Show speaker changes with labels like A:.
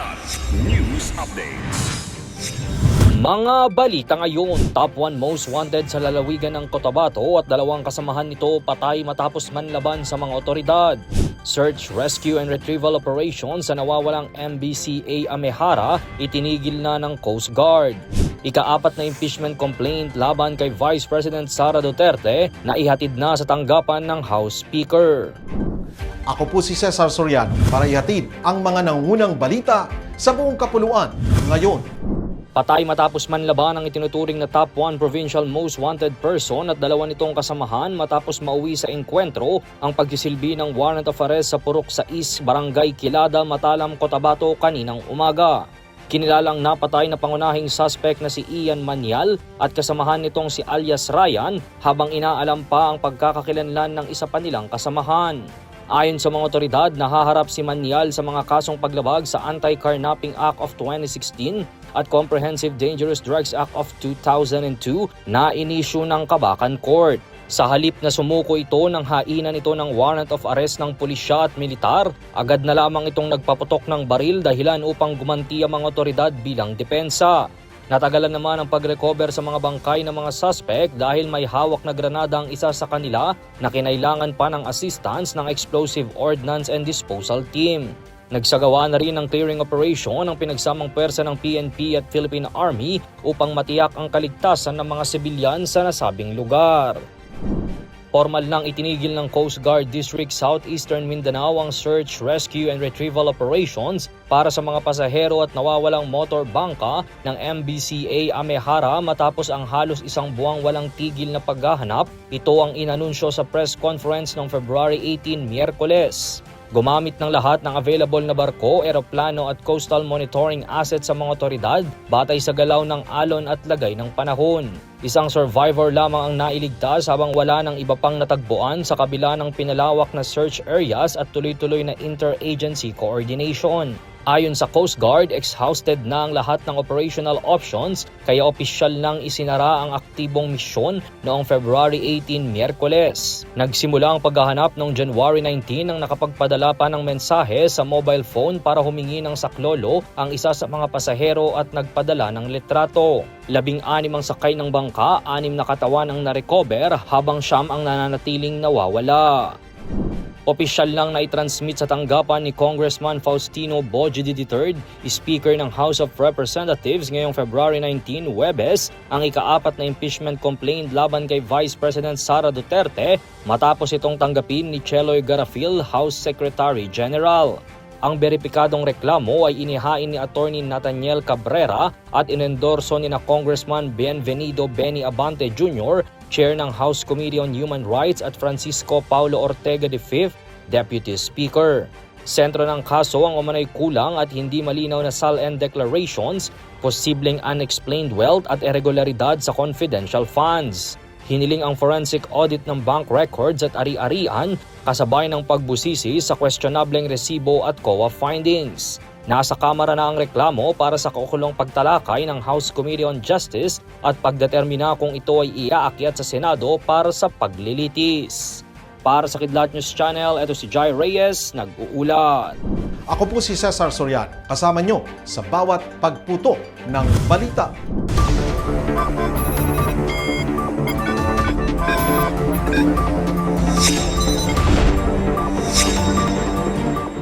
A: Plus News Updates.
B: Mga balita ngayon, top 1 most wanted sa lalawigan ng Cotabato at dalawang kasamahan nito patay matapos manlaban sa mga otoridad. Search, Rescue and Retrieval Operations sa nawawalang MBCA Amehara itinigil na ng Coast Guard. Ika-4 na impeachment complaint laban kay Vice President Sara Duterte na ihatid na sa tanggapan ng House Speaker.
C: Ako po si Cesar Soriano para ihatid ang mga nangungunang balita sa buong kapuluan ngayon.
B: Patay matapos manlaban ang itinuturing na top 1 provincial most wanted person at dalawa nitong kasamahan matapos mauwi sa engkwentro ang pagsisilbi ng warrant of arrest sa Purok 6, Barangay Kilada, Matalam, Cotabato kaninang umaga. Kinilalang napatay na pangunahing suspect na si Ian Manyal at kasamahan nitong si alias Ryan habang inaalam pa ang pagkakakilanlan ng isa pa nilang kasamahan. Ayon sa mga otoridad, nahaharap si Manyal sa mga kasong paglabag sa Anti-Carnapping Act of 2016 at Comprehensive Dangerous Drugs Act of 2002 na inisyu ng Kabakan Court. Sa halip na sumuko ito ng hainan ito ng warrant of arrest ng pulisya at militar, agad na lamang itong nagpaputok ng baril dahilan upang gumanti ang mga otoridad bilang depensa. Natagalan naman ang pag-recover sa mga bangkay ng mga suspect dahil may hawak na granada ang isa sa kanila na kinailangan pa ng assistance ng Explosive Ordnance and Disposal Team. Nagsagawa na rin ng clearing operation ang pinagsamang pwersa ng PNP at Philippine Army upang matiyak ang kaligtasan ng mga sibilyan sa nasabing lugar. Formal nang itinigil ng Coast Guard District Southeastern Mindanao ang search, rescue and retrieval operations para sa mga pasahero at nawawalang motor bangka ng MBCA Amehara matapos ang halos isang buwang walang tigil na paghahanap. Ito ang inanunsyo sa press conference noong February 18, Miyerkules. Gumamit ng lahat ng available na barko, eroplano at coastal monitoring assets sa mga otoridad batay sa galaw ng alon at lagay ng panahon. Isang survivor lamang ang nailigtas habang wala ng iba pang natagpuan sa kabila ng pinalawak na search areas at tuloy-tuloy na interagency coordination. Ayon sa Coast Guard, exhausted na ang lahat ng operational options kaya opisyal nang isinara ang aktibong misyon noong February 18, Miyerkules. Nagsimula ang paghahanap noong January 19 nang nakapagpadala pa ng mensahe sa mobile phone para humingi ng saklolo ang isa sa mga pasahero at nagpadala ng litrato. 16 ang sakay ng bangka, 6 na katawan ang narecover habang 9 ang nananatiling nawawala. Opisyal lang na i-transmit sa tanggapan ni Congressman Faustino Boje III, Speaker ng House of Representatives ngayong February 19, Huwebes, ang ika-4 na impeachment complaint laban kay Vice President Sara Duterte matapos itong tanggapin ni Cheloy Garafil, House Secretary General. Ang beripikadong reklamo ay inihain ni Attorney Nathaniel Cabrera at inendorso ni na Congressman Bienvenido Benny Abante Jr., Chair ng House Committee on Human Rights at Francisco Paulo Ortega V, Deputy Speaker. Sentro ng kaso ang umanay kulang at hindi malinaw na SALN declarations, posibleng unexplained wealth at irregularidad sa confidential funds. Hiniling ang forensic audit ng bank records at ari-arian kasabay ng pagbusisi sa questionableng resibo at COA findings. Nasa Kamara na ang reklamo para sa kaukulong pagtalakay ng House Committee on Justice at pagdetermina kung ito ay iaakyat sa Senado para sa paglilitis. Para sa Kidlat News Channel, ito si Jai Reyes, nag-uulat.
C: Ako po si Cesar Soriano, kasama nyo sa bawat pagputo ng balita.